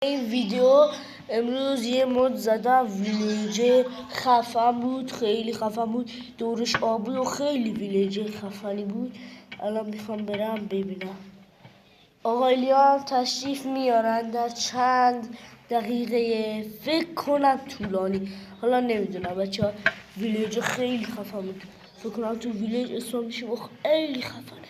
این ویدیو امروز یه مد زدم ویلیج خفن بود، خیلی خفن بود، دورش آب بود و خیلی ویلیج خفنی بود. الان میخوام برم ببینم. آقایلیان تشریف میارن در چند دقیقه، فکر کنم طولانی، حالا نمیدونم بچه ها. ویلیج خیلی خفن بود، فکر کنم تو ویلیج اسم میشه و خیلی خفنه.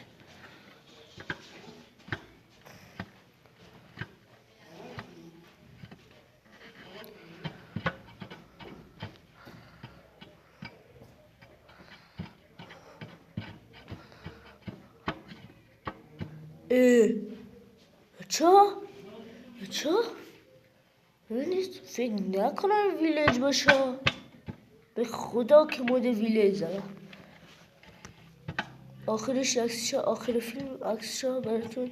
بچه ببینید، فکر نکنم ویلیج باشه، به خدا که مود ویلیج زدم. آخرش عکسش، آخر فیلم عکسش براتون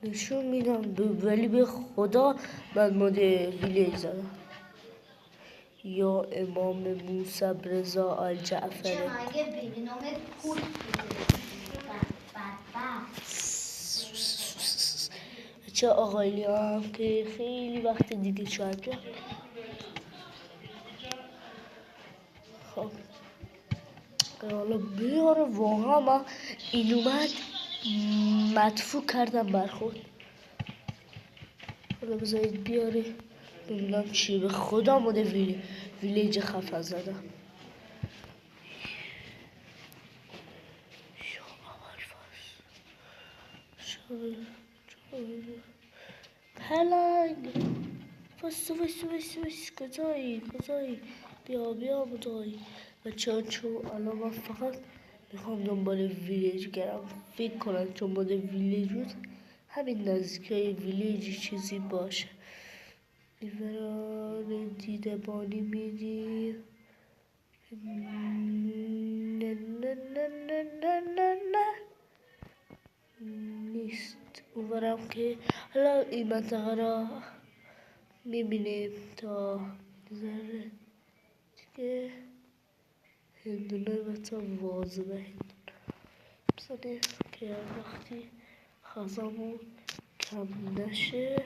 نشون میدم، ولی به خدا من مود ویلیج زدم. یا امام موسی رضا الجعفری. چه آقایلیان که خیلی وقت دیگه شاید رفت. خب حالا بیاره، واقعا من این اومد مدفوع کردم بر خود. حالا بذارید بیاره ببینم چی. به خدا مود ویلیج خفن زدم. پلنگ وایسا کجایی بیا بودایی بچه. چون الان من فقط میخوام دنبال ویلیج گرم، فکر کنم چون مود ویلیج بود همین نزدیک های ویلیج چیزی باشه. میبران دیده بانی میدی. نه نیست اونورم که. حالا این منطقه را میبینیم تا ذره دیگه. هندونه و تا واضح هندونه بزنیم که وقتی خزامون کم نشه.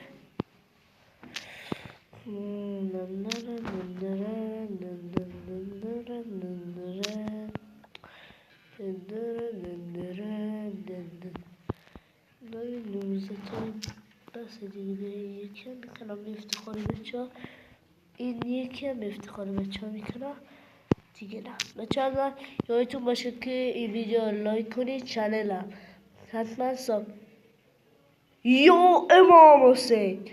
بس دیگه یکی هم میکنم افتخاری بچه ها. این یکی هم افتخاری بچه ها میکنم دیگه. نه بچه ها یادتون باشه که این ویدیو لایک کنید، چنلم حتما یا امام حسین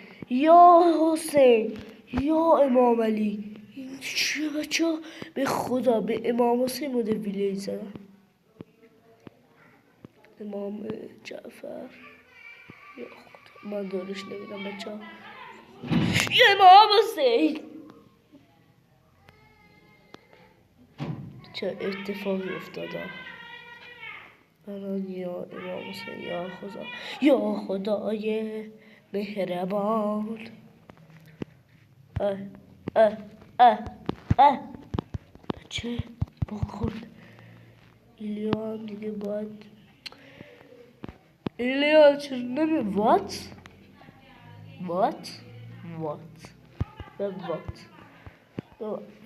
یا امام علی. این چیه بچه ها؟ به خدا به امام حسین مود ویلیج زدم. امام جعفر یا خدا من دارش نمیدم بچه ها. یا امام حسین چه اتفاقی افتاده الان. یا امام حسین یا خدای مهربان. بچه بکن ایلیا دیگه باید. ایلیا چرا نمی وات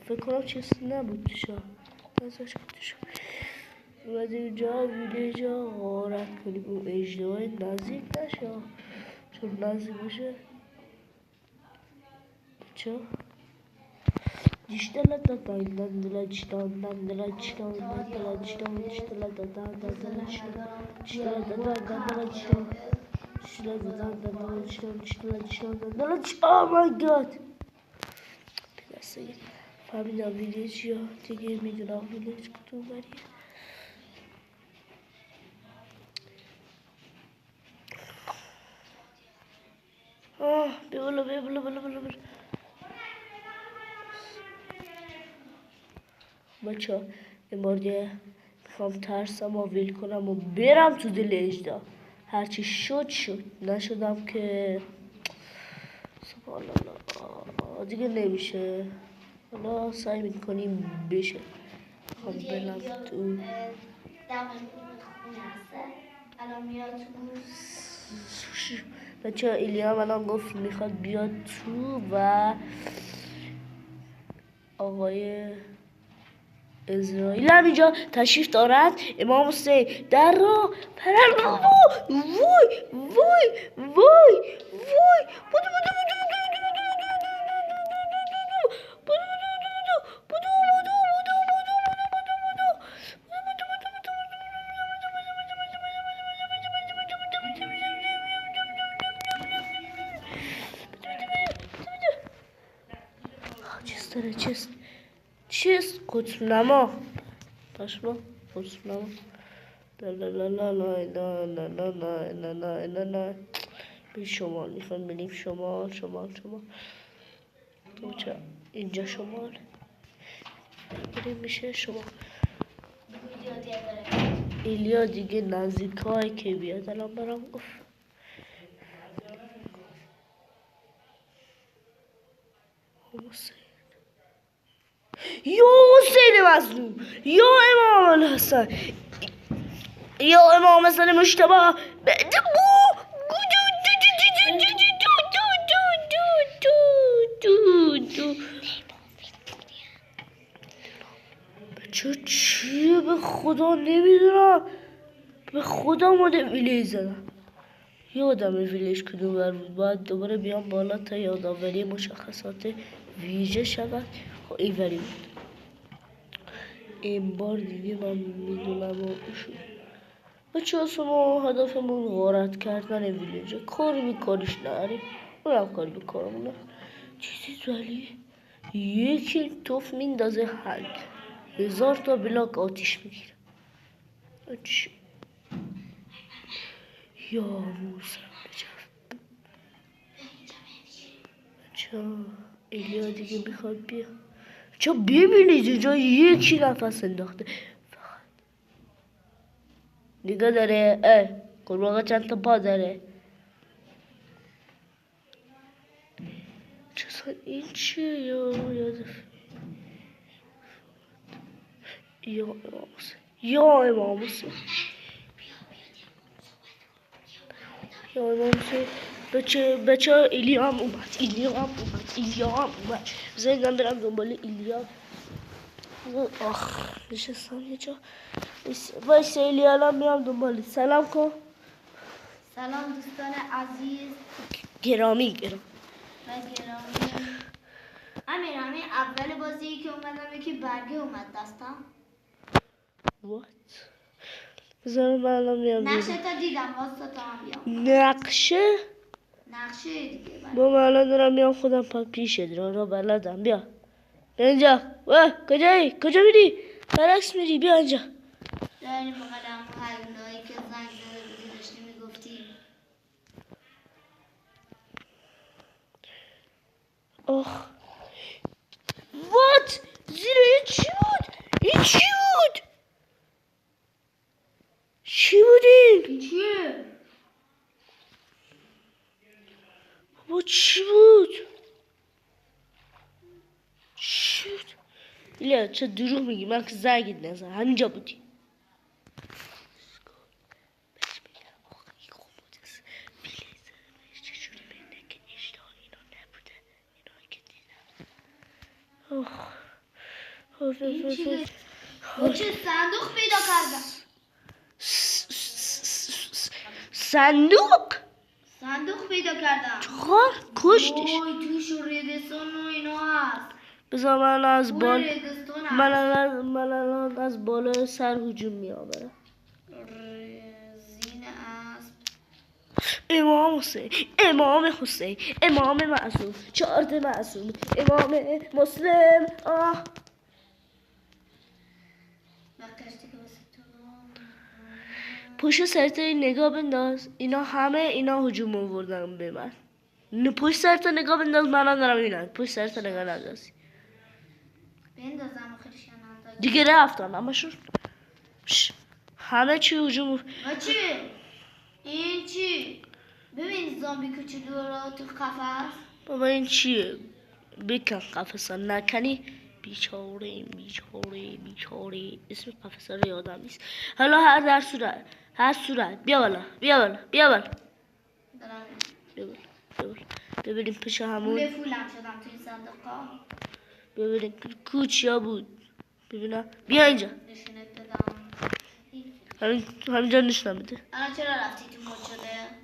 فکر کنم چیزی نبود توشا ازش کتشو اومد اینجا ویلیجا غارت کنیم اون اجدهای نزدیک نشه، چون نزدیک باشه بچه Oh my god فهمیدم ویلیج یا دیگه میدونم ویلیج کدوم بریه. بیا بچه ها این بار دیگه میخوام ترسم و ویل کنم و برم تو دل اجدا. هرچی شد نشدم که سبحان الله دیگه نمیشه. حالا سعی میکنیم بشه. میخوام برم تو بچه ایلیا الان گفت میخواد بیاد تو و آقای اسرائیل هم اینجا تشریف دارد. امام حسین در را پرن. وای وای وای وای بودو بودو بودو چیز داره چیز قطب‌نما پشما قطب‌نما لا لا لا لا لا لا لا لا لا لا لا لا به شمال میخوایم بریم شمال تو چه اینجا شمال بریم میشه شمال. ایلیا دیگه نزدیکای که بیاد الان برام گفت حسین یا حسین مظلوم یا امام الحسن یا امام حسن مجتبی بچه چیه به خدا نمیدونم به خدا ماده ویلیج زدم یادم ویلیج کدوم بر بود باید دوباره بیام بالا تا یادآوری مشخصات ویژه شود. این وری بود این بار دیگه من میدونم بچه اصلا ما هدفمون غارت کردن ویلیجه کاری میکاریش نریم اونم کاری بکارمونه چیزی ولی یکی توف میندازه حل 1000 تا بلاک آتیش میگیره یا موسی بچه ایلیا دیگه میخواد بیا چه ببینید اینجا یکی نفس انداخته فقط نگاه داره قرباقه چند تا پا داره چه این چیه یا امام حسین بچه ایلیا هم اومد بذارید برم دنبال ایلیا. نشستم یه جا وایسا ایلیا الان میام دنبالی. سلام کن. سلام دوستان عزیز گرامی همین اول بازی که اومدم یکی برگه اومد دستم بذار من الان میام نقشه تا دیدم واسه تا هم بیام نقشه دیگه با من الان دارم میام خودم پیشه را بلدم بیا اینجا کجا میری برعکس میری بیا اینجا داریم بقدم هلونایی که زنگ زده بودی داشتی میگفتی وات زیر این چی بود چی بود این چیه؟ بابا چی بود ایلیا چه دروغ میگی من که زنگت نزن همینجا بودی چه صندوق پیدا کردم صندوق پیدا کردم کشتش توش ردستان و اینا هست بذار من از بالا سر هجوم میآورم زین اسب امام حسین امام معصوم 4 معصوم امام مسلم پشت سرت نگاه بنداز اینا هجوم آوردن به من پشت سرت نگاه بنداز من دارم میبینم پشت سرت نگاه نندازی بندازم دیگه رفتن همشون همه چی هجوم چی؟ این چی؟ ببین زامبی کوچولو رو تو قفس بابا این چیه بکن قفصا نکنی بیچاره اسم قفصا رو یادم نیست حالا هر صورت بیا بالا ببینیم پیش همون. اون فولم شدم توی صندوقا. ببینیم کوچیا بود. ببینم بیا اینجا. نشونت بدم. همینجا نشونم بده. الان چرا رفتی تو مد شده؟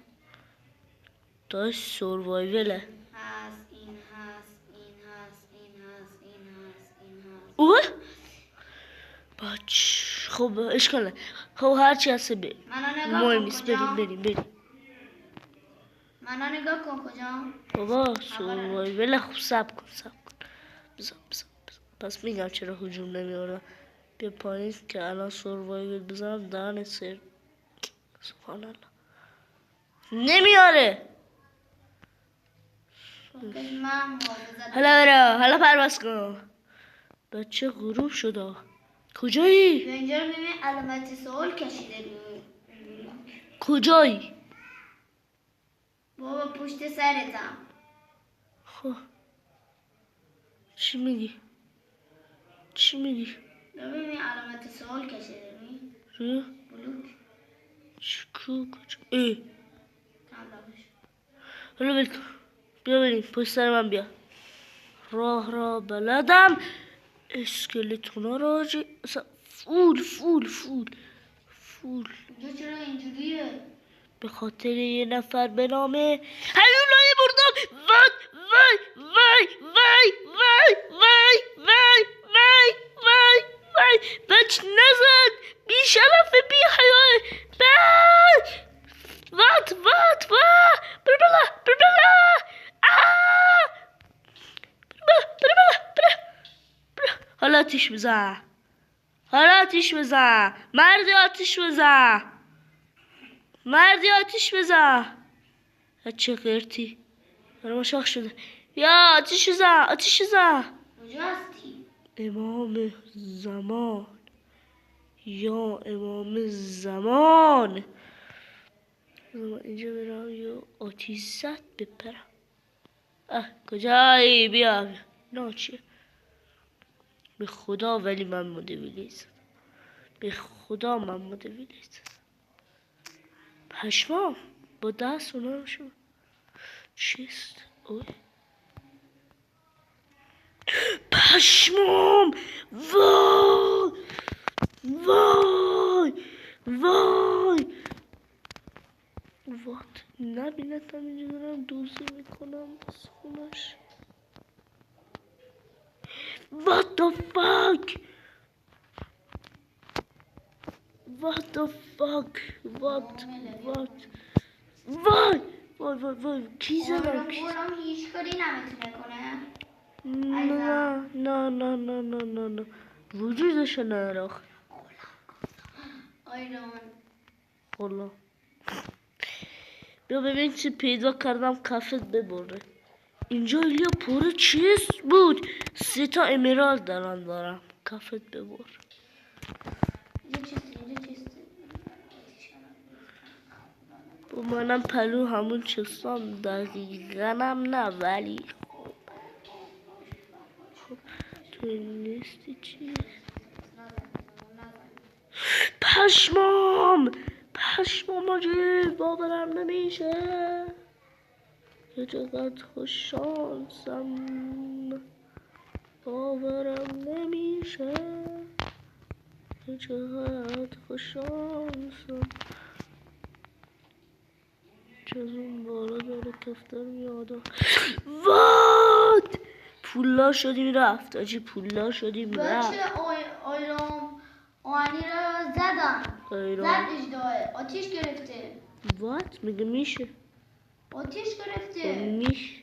داشت سروایوله. هست این هست این هست این هست این هست این هست. اوه خب اشکال نه. خب هرچی هسته بریم. منو مهم نگاه نیست. کن بریم. منو نگاه کن کجا؟ بابا سروایوله. خوب صبر کن. بذار. پس میگم چرا هجوم نمیارم. بیا پایین که الان سروایول بزنم دهنت سر. سبحان الله. نمیاره. حالا پرواز کن. بچه غروب شده. کجایی؟ به اینجا رو ببین علامت سوال کشیده روی. کجایی؟ بابا پشت سرتم. خب چی میگی؟ ببین علامت سوال کشیده روی. بلوک. کجا؟ ای حالا بلکن. بیا بریم پشت سر من بیا. راه بلدم. اسکلتونا را فول. اینجا چرا اینجوریه؟ به خاطر یه نفر به نام هیولای بردم. وای بچ نزد. بی شرف بی حیای. وات بربلا حالا آتیش بزن. مردی آتیش بزن. چه قرتی. برای شاخ شده. بیا آتیش بزن. کجا هستی؟ امام زمان. اینجا برم یا آتیش زد بپرم. کجایی؟ بیا نه چیه؟ به خدا ولی من مدویلی زدم. پشمام با دست اونا رو شد. چیست؟ اوه پشمام. وای وات نبینتم اینجا دارم دوزی میکنم بس خونش. What the fuck وای کی زدم هیچ کاری نمیتونه کنه. نه وجودش نداره. خلا بیا ببین چی پیدا کردم کفت ببره. اینجا ایلیا پره چیز بود. 3 امرالد دارم. کفت ببر. با منم پلو همون چستم دقیقنم نه ولی خب تو نیستی چی؟ پشمام آجی باورم نمیشه. یه چقدر خوششانسم باورم نمیشه. چه از اون بارا داره کفتر میاده. وات پولا شدیم رفت. بچه آنی رو زدن. زدش داره. آتیش گرفته. وات میگه میشه. آتیش گرفته. میشه.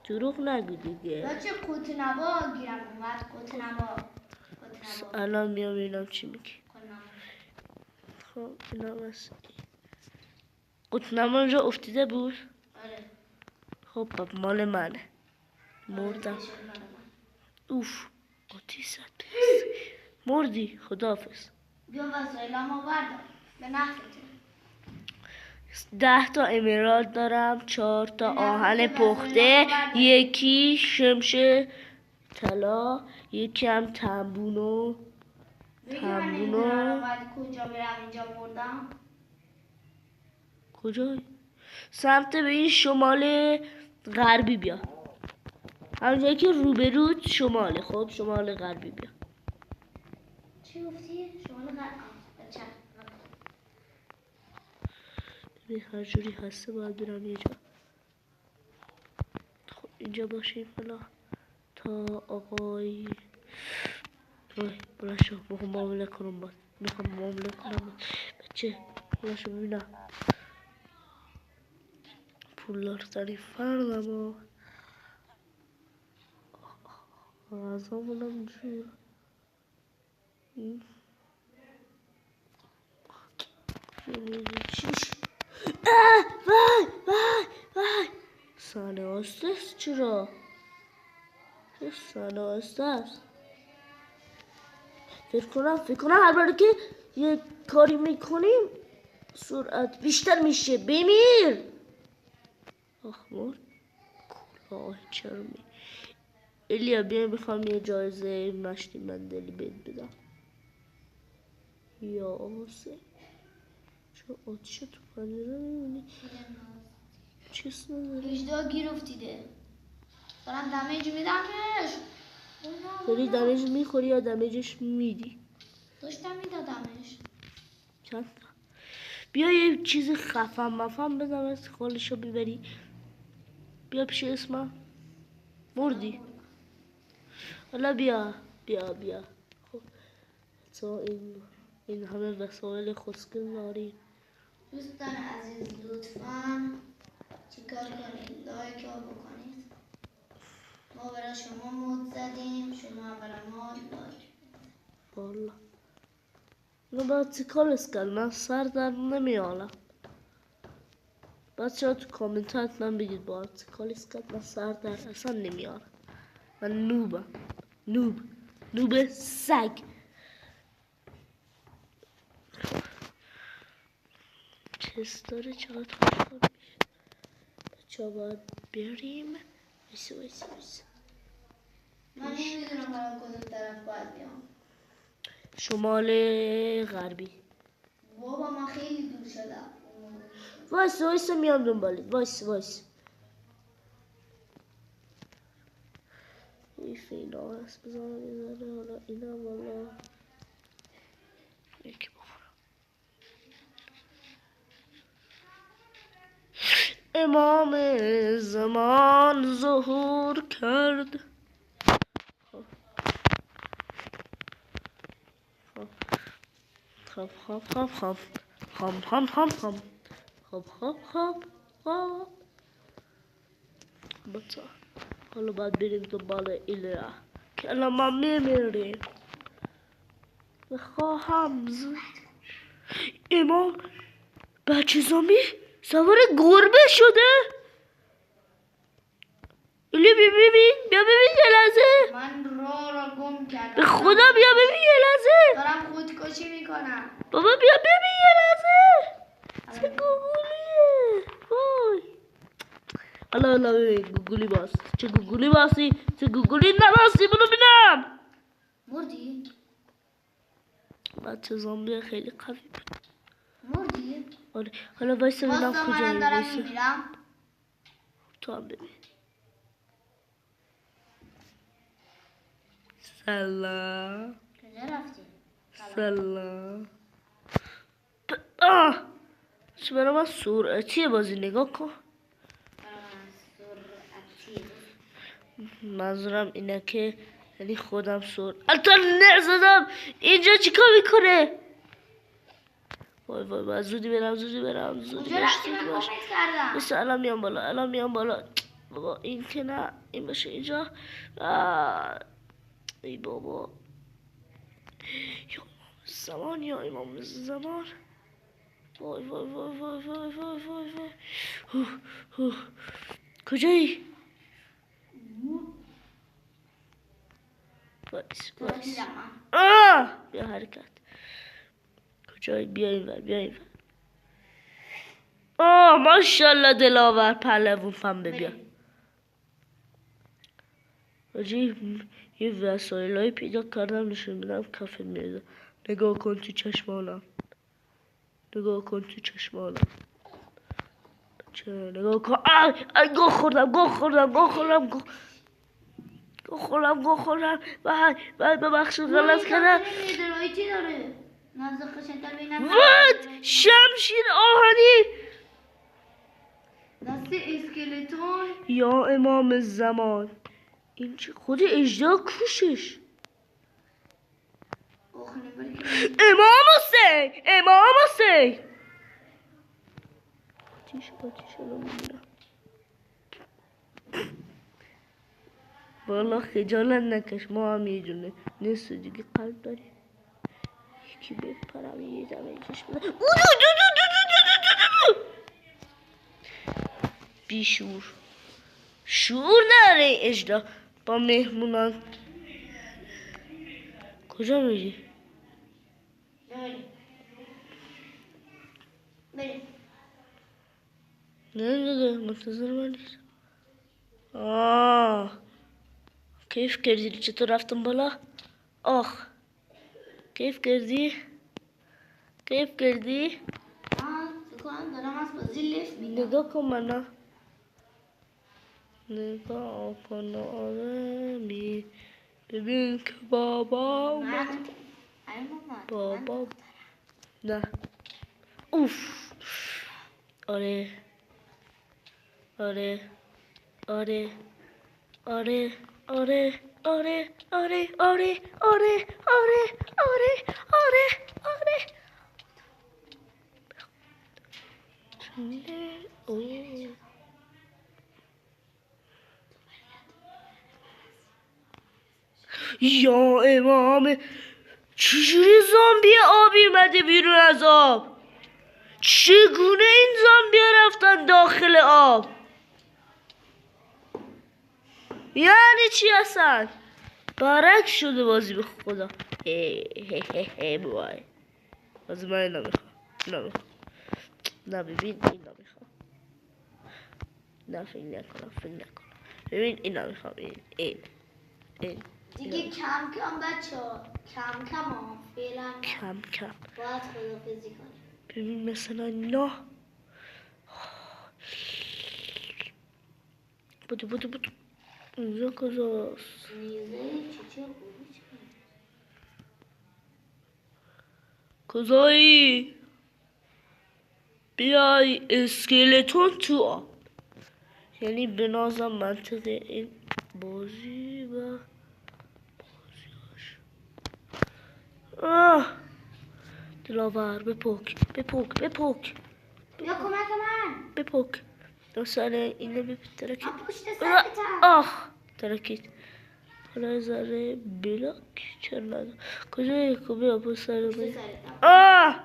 دروغ نگو دیگه. بچه قوطنما گیرم اومد. قوطنما. الان میام ببینم چی میگی. خب اینا بس. قوطنما اونجا افتیده بود. آره. خب مال منه. مردم. اوف آتیش زد. مردی. خداحافظ. بیا وسایلمو بردار. به نفته. 10 امرالد دارم. 4 آهن پخته. 1 شمش طلا. 1 هم تنبونو. کجا برم اینجا مردم. کجایی؟ سمت به این شمال غربی بیا. همونجایی که روبرود شماله. خب شمال غربی بیا. چی گفتی؟ شمال غرب. بچه ببین هر جوری هسته باید برم یه جا. خب اینجا باشیم فلا تا آقای بلاشو میخوام معامله کنم باید. بچه بلاشو ببینم پولار تری فردم غذامونم جور وای سانه هستست چرا؟ چه سانه هستست؟ فکر کنم هر بار که یه کاری میکنیم سرعت بیشتر میشه. بمیر آخمار کلاه چرمی. ایلیا بیا میخوام یه جایزه مشتی مندلی بهت بدم. یا آسه چه آتیش تو پنجره میمونی چیست نداری؟ اجدا گیر افتیده. دارم دمیج میدمش. داری دمیج میخوری یا دمیجش میدی؟ داشتم میدادمش. چند تا؟ بیا یه چیز خفن مفن بزن از خالشو ببری. بیا پیش اسمم مردی. حالا بیا خب تو این همه وسایل خوشگل داری. دوستان عزیز لطفاً چیکار کنید؟ لایک ها بکنید. ما برای شما مود زدیم، شما برای ما لایک. والا من باید تیکالش کرد. من سر در نمیالم. بچه ها تو کامنتات من بگید باید تیکالش کرد. من سر در اصلا نمیالم. من نوبم. نوب سگ. چست داره چقدر خوشحال میشه. بچه ها باید بریم. ویسه من نمیدونم برای کدوم طرف باید بیام. شمال غربی. بابا من خیلی دور شدم. وایس میام دنبالت. وایس اینا هست بزنم یه ذره. حالا اینم والا یکی بخورم. امام زمان ظهور کرد. خب بچه حالا باید بریم دنبال ایلیا که الان ما میمیریم. بخواهم امام بچه زامبی سوار گربه شده. ایلیا بیا ببین یه لحظه. من را گم کردم. به خدا بیا ببین یه لحظه. دارم خودکشی میکنم. بابا بیا ببین یه لحظه. چه گوگولیه وای. حالا ببین گوگولی باز. چه گوگولی نباسی برو بینم. مردی؟ بچه زامبی خیلی قوی بود. مردی؟ آره حالا وایسا ببینم کجایی. منم دارم میمیرم. تو هم ببین. سلام. کجا رفتی؟ سلام. چه برای من سرعتیه بازی نگاه کن. منظورم اینه که یعنی خودم البته نزدم. اینجا چیکار میکنه؟ وای زودی برم کجا رفتی؟ من کامنت کردم. بس الان میام بالا. بابا این که نه این باشه اینجا. ای بابا یا امام زمان. وای کجایی؟ وایس بیا حرکت. کجایی؟ بیا اینور. ماشاءالله دلاور پهلوون فهم بیا. راجی یه وسایلای پیدا کردم نشون میدم کافه میرزه. نگاه کن تو چشمانم. چرا نگاه کن. گوه خوردم بعد ببخشید غلط کردم. درایتی داره نزد قشنگتر بینم. وات شمشیر آهنی. دست اسکلتون. یا امام زمان. این چه خود اجدا کوشش. امام حسین آتیش رو میبینم. والا خجالت نکش، ما هم یه جونه نصف دیگه قلب داریم. یکی بپرم یه دمه چشم بیشور شعور نداره اجدا با مهمونان. کجا میری؟ بریم. نه دیگه منتظر من نیست. کیف کردی چطور رفتم بالا؟ کیف کردی؟ بکنم دارم از بازی لیفت میدم. نگاه کن منا. نگاه کن آدمی ببین که بابا اومد. بابا نه اوف. آره یا امام چجوری زامبی آبی اومده بیرون از آب؟ چگونه این زامبی رفتن داخل آب؟ یعنی چی اصلا؟ برعکس شده بازی به خدا. بای بازی من اینا میخوام. نه ببین اینا میخوام. نه فکر نکنم. ببین اینا میخوام. این دیگه کم بچه ها کم فعلا کم باید خدافزی کنیم. ببین مثلا اینا بودو اینجا کجاست؟ نیزه چیچه خوبی کجایی؟ بیای اسکلتون تو آب. یعنی به نظر منطق این بازی و دلاور بپوک بیا کمک من. بپوک سر اینو بپترکید. پشت سرتم. ترکید. حالا ذره بلاک چرا ندارم. کجایی؟ بیا پشت سر من.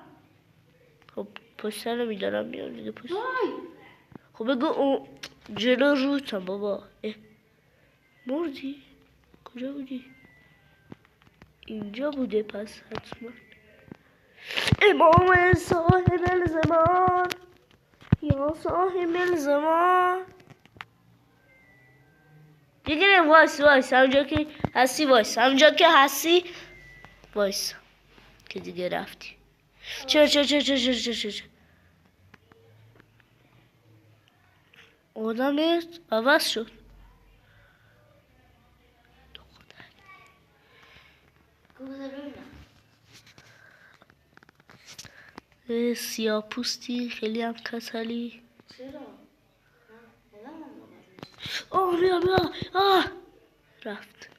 خب پشت سر میدارم میام دیگه پشت. خب بگو اون جلو روتم بابا. مردی؟ کجا بودی؟ اینجا بوده پس حتما. امام صاحب الزمان یا صاحب الزمان. دیگه وایس همونجا که هستی وایس که دیگه رفتی. چرا آدمت عوض شد. سیاه پوستی خیلی هم کسلی. چرا؟ بیا رفت.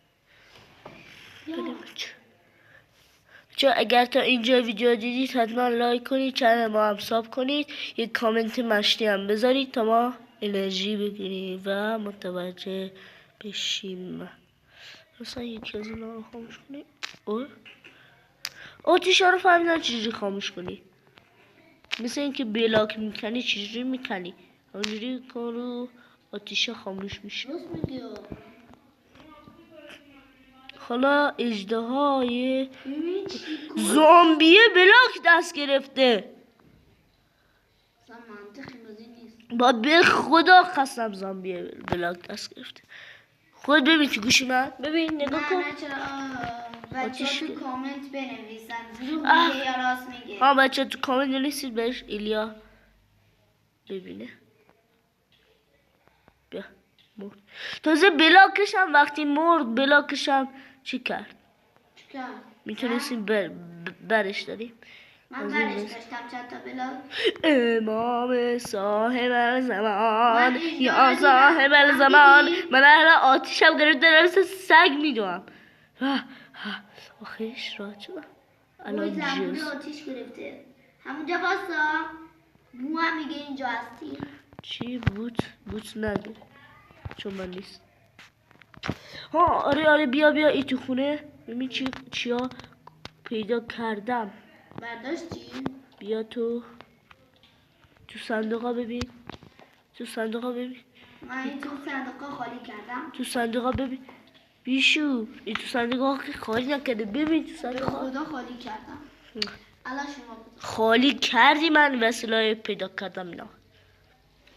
چون اگر تا اینجا ویدیو دیدید حتما لایک کنید، چنل ما هم ساب کنید، یک کامنت مشتی هم بذارید تا ما انرژی بگیریم و متوجه بشیم. مثلا یکی از اینا رو خاموش کنید. آتیش رو فهمیدن چجوری خاموش کنی. مثل اینکه بلاک میکنی چجوری میکنی اونجوری کن رو آتیش خاموش میشه. حالا اژدهای زامبی بلاک دست گرفته. با به خدا قسم زامبی بلاک دست گرفته. خود ببین تو گوشی من ببین نگاه کن. بچه تو کامنت بنویسن دروغ میگه یا راست میگه. بچه تو کامنت بنویسید بهش ایلیا ببینه. مرد. تازه بلاکشم وقتی مرد بلاکشم چی کرد؟ چیکار؟ میتونستیم برش داریم. من برش داشتم چند تا بلاک. امام صاحب الزمان من اینجا یا رو صاحب دیدم. الزمان دیدی؟ من الان آتیشم گرفت دارم مثل سگ میدوم آخیش را شدم الان روی زنبور جز آتیش گرفته. همونجا باسا. بو هم میگه اینجا هستی. چی بوت نگه چون من نیست. ها آره بیا این تو خونه ببین چیا پیدا کردم. برداشتی؟ بیا تو صندوقا ببین. من این تو صندوق خالی کردم. تو صندوقا ببین بیشو این تو صندوقا که خالی نکرده ببین تو به صندوقا خدا خالی کردم. الان شما بود. خالی کردی من وسیله پیدا کردم اینا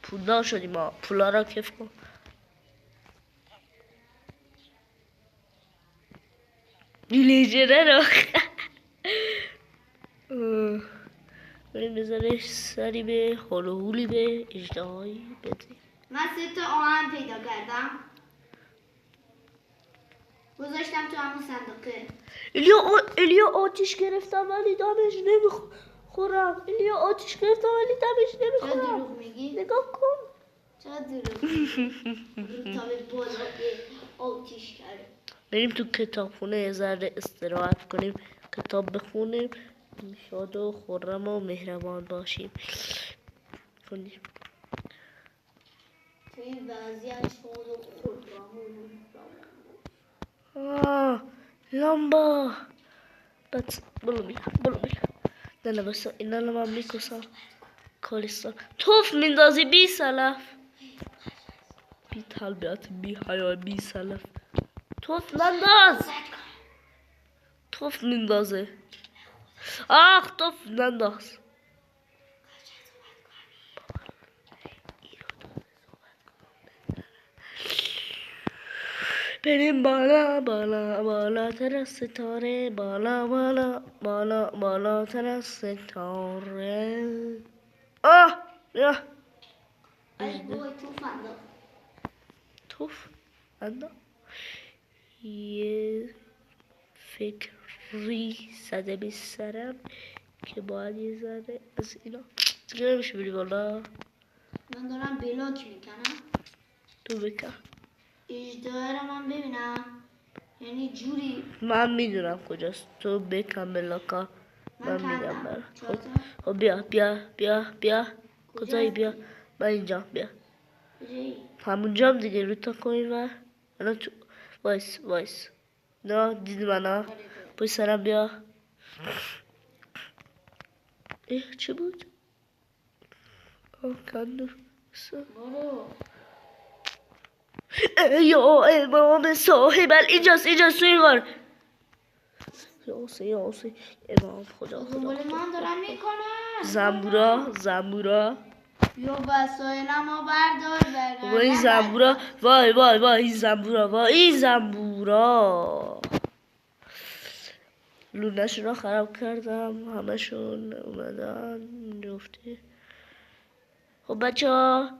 پولدار شدیم ما پولا را کف کن. ویلیجره رو بریم بزنش سری به هلوهولی به اجدهایی بدیم. من 3 تا آهن پیدا کردم. گذاشتم تو همون صندوقه. الیا آتیش گرفتم ولی دمش نمیخورم. الیا آتیش گرفتم ولی دمش چرا نمیخورم. دروغ میگی؟ نگاه کن. چرا دروغ میگی؟ تا به بالا آتیش کرد. بریم تو کتابخونه یه ذره استراحت کنیم کتاب بخونیم شاد و خرم و مهربان باشیم کنیم. توی این وضعیت شاد و خرم لامبا برو بیرم نه بس اینا رو من میکسم کالستان توف میندازی بی سلف بی تربیت بی حیا بی سلف توف ننداز توف میندازه توف ننداز بریم بالا تر از ستاره بالا تر از ستاره یا ای بای توف انداز. توف انداز یه فکری زده به سرم که باید یه ذره از اینا دیگه نمیشه بری بالا. من دارم بلاک میکنم. تو بکن اجدها رو من ببینم یعنی جوری من میدونم کجاست تو بکن بلاکا من میدم برا خب بیا کجایی بیا من اینجا بیا همونجا هم دیگه رو تا کنیم و الان تو وایس نه دیدی منو پای سرم بیا چه بود کندو برو یا امام صاحب اینجاست تو این غار یا حسین امام خدا دنبال من دارم میکنم. زنبورا یا وسایلمو بردار با این زنبورا این زنبورا لونه‌شون رو خراب کردم همشون اومدن جفتی. خب بچه ها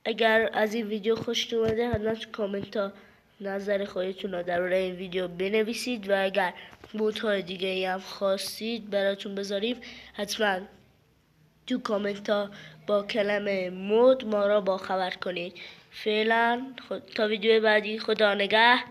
اگر از این ویدیو خوشتون اومده حتما تو کامنت ها نظر خودتون رو درباره این ویدیو بنویسید و اگر مودهای دیگه هم خواستید براتون بذاریم حتما تو کامنت ها با کلمه مود ما را با خبر کنید. فعلا تا ویدیو بعدی خدا نگه.